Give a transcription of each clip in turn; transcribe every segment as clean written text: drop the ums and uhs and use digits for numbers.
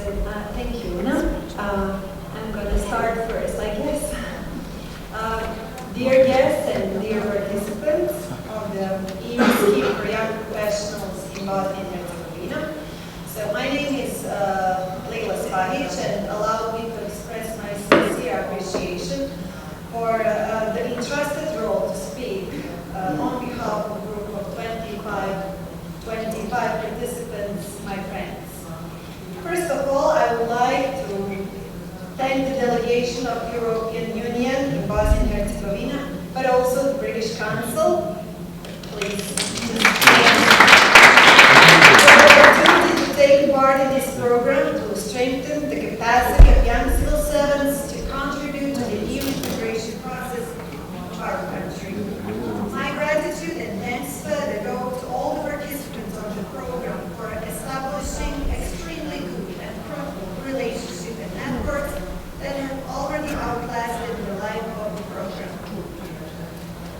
Thank you, Una. I'm going to start first, I guess. Dear guests and dear participants of the EU Scheme for Young Professionals in Bosnia and Herzegovina. So my name is Leila Spahic, and allow me to express my sincere appreciation for the entrusted role to speak on behalf of a group of 25 participants, my friends. First of all, I would like to thank the delegation of the European Union in Bosnia and Herzegovina, but also the British Council. Please. For the opportunity to take part in this program to strengthen the capacity of young civil servants to contribute to the EU integration process of our country. My gratitude and thanks further go to all the participants of the program for establishing extremely good and fruitful relationships and networks that have already outlasted the life of the program.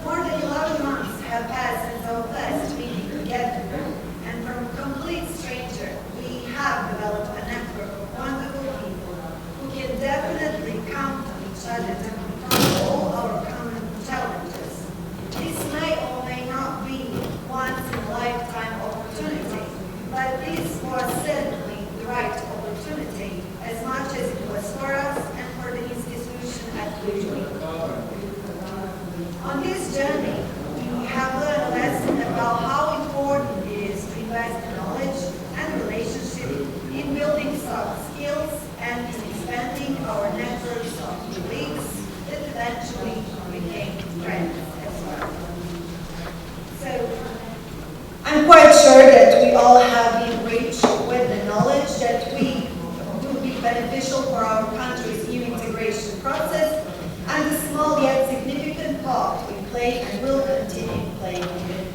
More than 11 months have passed since our last meeting together, and from a complete stranger, we have developed a network of wonderful people who can definitely count on each other to confront all our common challenges. This may or may not be once-in-a-lifetime opportunity, but this was certainly the right opportunity, as much as it was for us and for the institution at which we go. On this journey, we have learned a lesson about how important it is to invest in knowledge and relationship in building soft skills and in expanding our networks of colleagues that eventually became friends as well. So, I'm quite sure that we all have been rich with the knowledge that we will be beneficial for our country's EU integration process and the small yet significant part we play and will continue playing in it.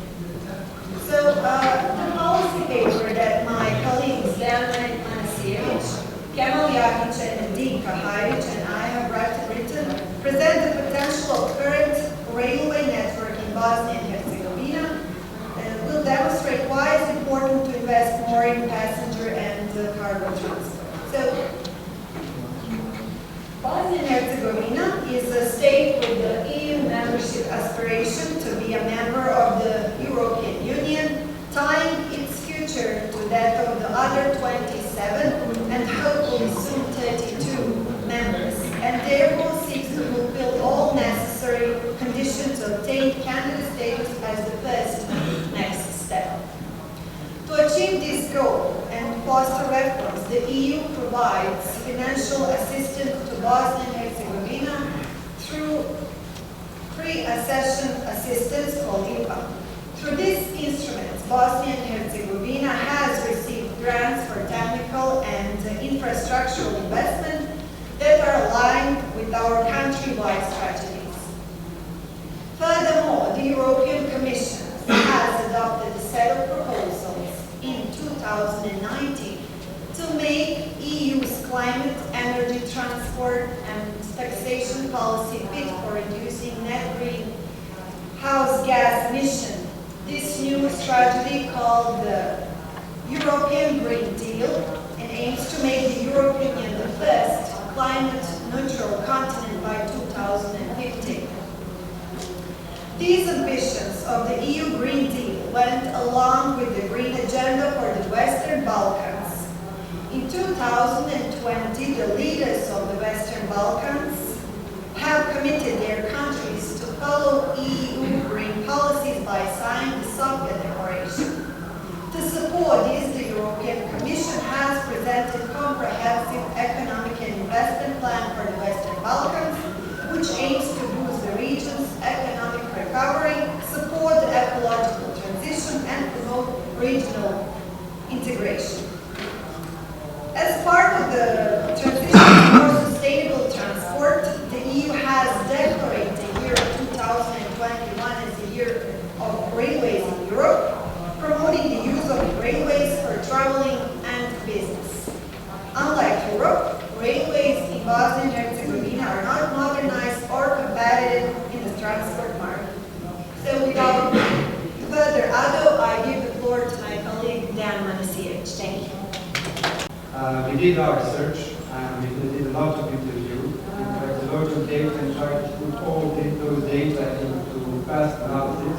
So, the policy paper that my colleagues Dejan Manasijević, Kemal Jakic, and Dinka Hajić and I have written present the potential of current railway network in Bosnia and Herzegovina and will demonstrate why it's important to invest more in passenger and cargo transport. So, Bosnia and Herzegovina is a state with the EU membership aspiration to be a member of the European Union, tying its future to that of the other 27 and hopefully soon 32 members, and therefore seeks to fulfill all necessary conditions to obtain candidate status as the first next step. To achieve this goal and foster reforms, the EU provides financial assistance to Bosnia and Herzegovina through pre-accession assistance called IPA. Through this instrument, Bosnia and Herzegovina has received grants for technical and infrastructural investment that are aligned with our countrywide strategies. Furthermore, the European Commission has adopted a set of proposals in 2019 to make EU's climate, energy, transport, and taxation policy fit for reducing net greenhouse gas emissions. This new strategy, called the European Green Deal, and aims to make the European Union the first climate-neutral continent by 2050. These ambitions of the EU Green Deal went along with the Green Agenda for the Western Balkans. In 2020, the leaders of the Western Balkans have committed their countries to follow EU green policies by signing the Sofia Declaration. To support this, the European Commission has presented a comprehensive economic and investment plan for the Western Balkans, which aims to boost the region's economic recovery, support the ecological transition, and promote regional integration. As part of the transition to more sustainable transport, the EU has declared the year 2021 as the year of railways in Europe, promoting the use of railways for traveling and business. Unlike Europe, railways in Bosnia and Herzegovina are not modernized or competitive in the transport market. So without further ado, I give the floor to my colleague Dejan Manasijević. Thank you. We did our research and we did a lot of interviews, collected a lot of data and tried to put all those data into fast analysis.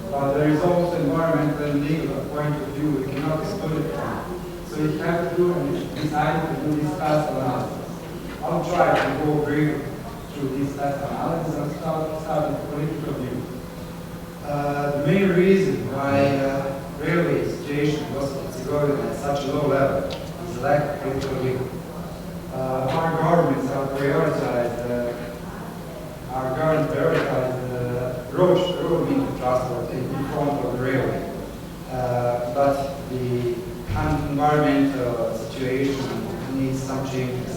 But there is also environmental and legal point of view we cannot exclude it from. So we have to do and decide to do this fast analysis. I'll try to go briefly through this fast analysis and start with political view. The main reason why railway situation in Bosnia-Herzegovina at such a low level is lack of political will. Our governments have prioritized road means transport in front of the railway. But the environmental situation needs some changes.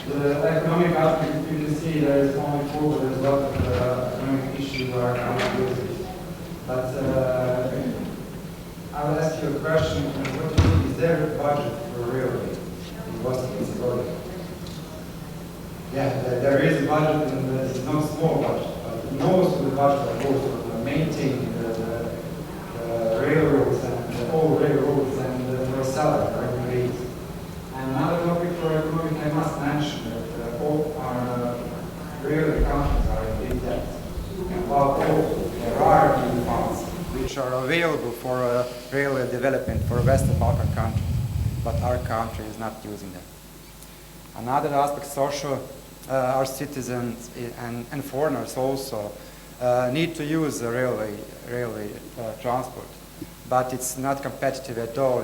The economic aspect, you can see there is only four, there's a lot of economic issues are coming. But I will ask you a question, what do you think, is there a budget for railway in Bosnia-Herzegovina? Yeah, there is a budget and it's not a small budget, but most of the budget goes for maintaining the railroads and all railroads and for salary rates. And another topic for economic, I must mention that all our railway countries are in big debt. And while also there are new funds which are available for railway development for Western Balkan countries, but our country is not using them. Another aspect, social, our citizens and foreigners also need to use the railway transport, but it's not competitive at all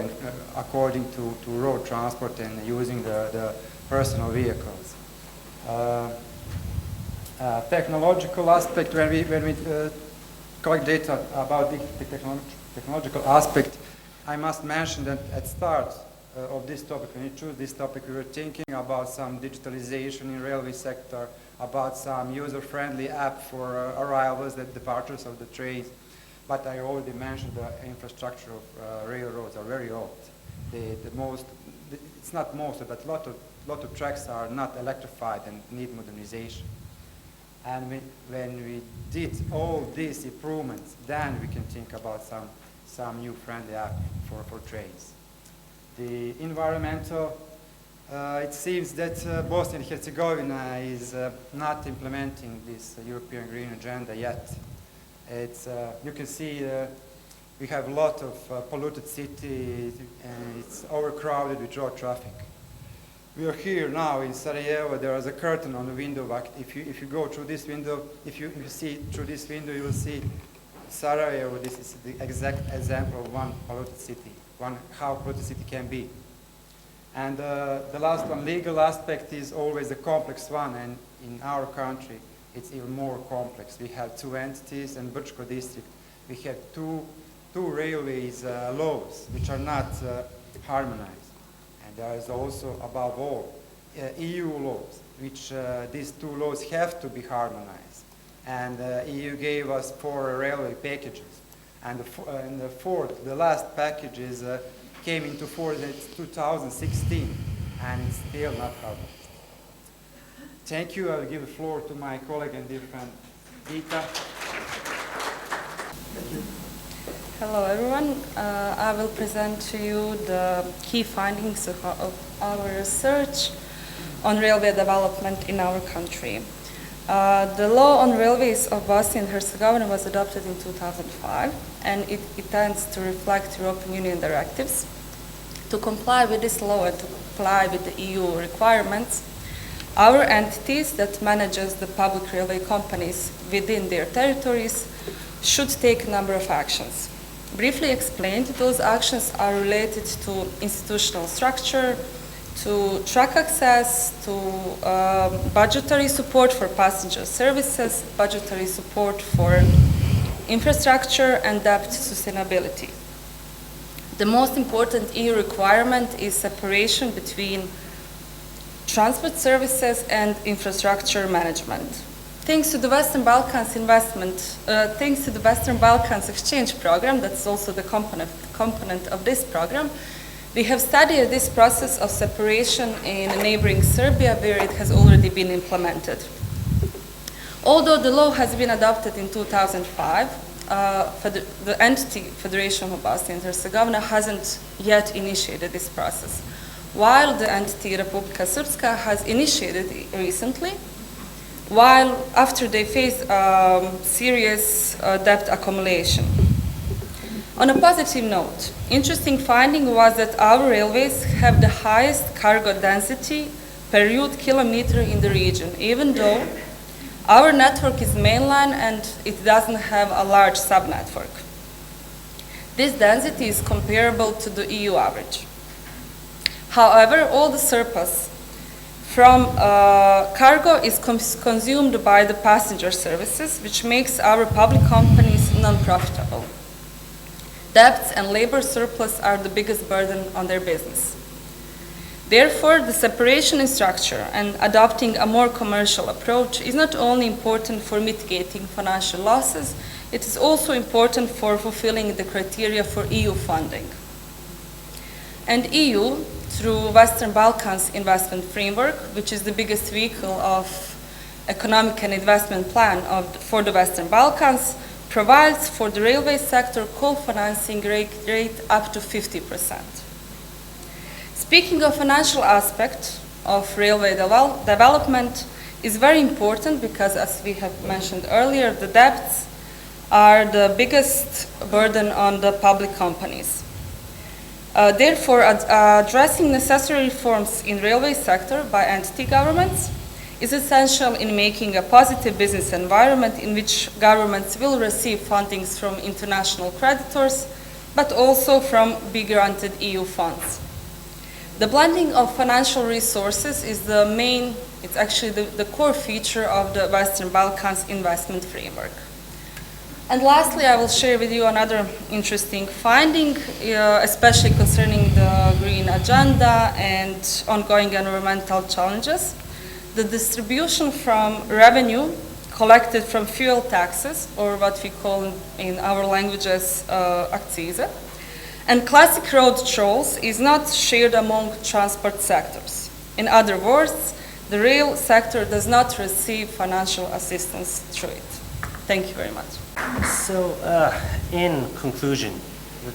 according to road transport and using the personal vehicles. Technological aspect, when we collect data about the technological aspect, I must mention that at start of this topic, when we choose this topic, we were thinking about some digitalization in railway sector, about some user-friendly app for arrivals and departures of the trains. But I already mentioned the infrastructure of railroads are very old. It's not most, but lot of tracks are not electrified and need modernization. And when we did all these improvements, then we can think about some new friendly app for trains. The environmental, it seems that Bosnia and Herzegovina is not implementing this European Green Agenda yet. It's, you can see we have a lot of polluted city and it's overcrowded with road traffic. We are here now in Sarajevo. There is a curtain on the window. But if you go through this window, if you see through this window, you will see Sarajevo. This is the exact example of one polluted city, how polluted city can be. And the last one, legal aspect, is always a complex one, and in our country, it's even more complex. We have two entities, and Brčko district, we have two railways laws which are not harmonized. And there is also, above all, EU laws, which these two laws have to be harmonized. And EU gave us 4 railway packages. And the last package came into force in 2016, and it's still not harmonized. Thank you. I will give the floor to my colleague and dear friend, Dita. Hello everyone. I will present to you the key findings of our research on railway development in our country. The law on railways of Bosnia and Herzegovina was adopted in 2005, and it tends to reflect European Union directives. To comply with this law and to comply with the EU requirements, our entities that manages the public railway companies within their territories should take a number of actions. Briefly explained, those actions are related to institutional structure, to track access, to budgetary support for passenger services, budgetary support for infrastructure, and debt sustainability. The most important EU requirement is separation between transport services and infrastructure management. Thanks to the Western Balkans thanks to the Western Balkans Exchange Program, that's also the component of this program, we have studied this process of separation in neighboring Serbia, where it has already been implemented. Although the law has been adopted in 2005, the entity Federation of Bosnia and Herzegovina hasn't yet initiated this process. while the entity Republika Srpska has initiated it recently, while after they face serious debt accumulation. On a positive note, interesting finding was that our railways have the highest cargo density per route kilometer in the region, even though our network is mainline and it doesn't have a large sub-network. This density is comparable to the EU average. However, all the surplus from cargo is consumed by the passenger services, which makes our public companies non-profitable. Debts and labor surplus are the biggest burden on their business. Therefore, the separation in structure and adopting a more commercial approach is not only important for mitigating financial losses, it is also important for fulfilling the criteria for EU funding. And EU, through Western Balkans Investment Framework, which is the biggest vehicle of economic and investment plan for the Western Balkans, provides for the railway sector co-financing rate up to 50%. Speaking of financial aspect of railway development is very important because, as we have mentioned earlier, the debts are the biggest burden on the public companies. Therefore, addressing necessary reforms in railway sector by entity governments is essential in making a positive business environment in which governments will receive fundings from international creditors, but also from be granted EU funds. The blending of financial resources is it's actually the core feature of the Western Balkans Investment Framework. And lastly, I will share with you another interesting finding, especially concerning the green agenda and ongoing environmental challenges. The distribution from revenue collected from fuel taxes, or what we call in our languages akcize, and classic road tolls is not shared among transport sectors. In other words, the rail sector does not receive financial assistance through it. Thank you very much. So, in conclusion,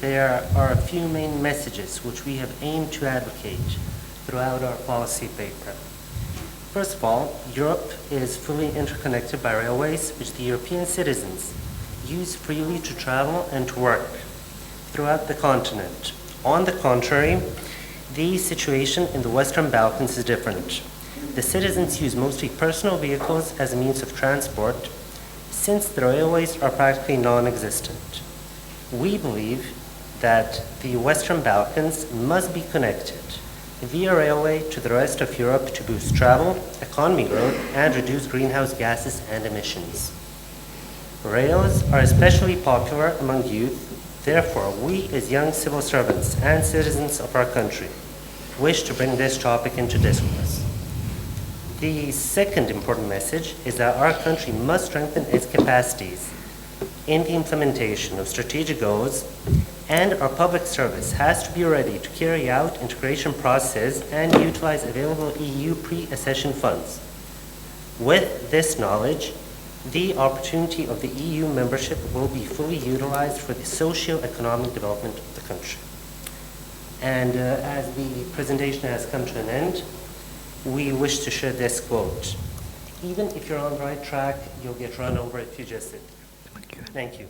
there are a few main messages which we have aimed to advocate throughout our policy paper. First of all, Europe is fully interconnected by railways which the European citizens use freely to travel and to work throughout the continent. On the contrary, the situation in the Western Balkans is different. The citizens use mostly personal vehicles as a means of transport, since the railways are practically non-existent. We believe that the Western Balkans must be connected via railway to the rest of Europe to boost travel, economy growth, and reduce greenhouse gases and emissions. Rails are especially popular among youth. Therefore, we as young civil servants and citizens of our country wish to bring this topic into discourse. The second important message is that our country must strengthen its capacities in the implementation of strategic goals, and our public service has to be ready to carry out integration process and utilize available EU pre-accession funds. With this knowledge, the opportunity of the EU membership will be fully utilized for the socio-economic development of the country. And as the presentation has come to an end, we wish to share this quote: even if you're on the right track, you'll get run over if you just sit. Thank you.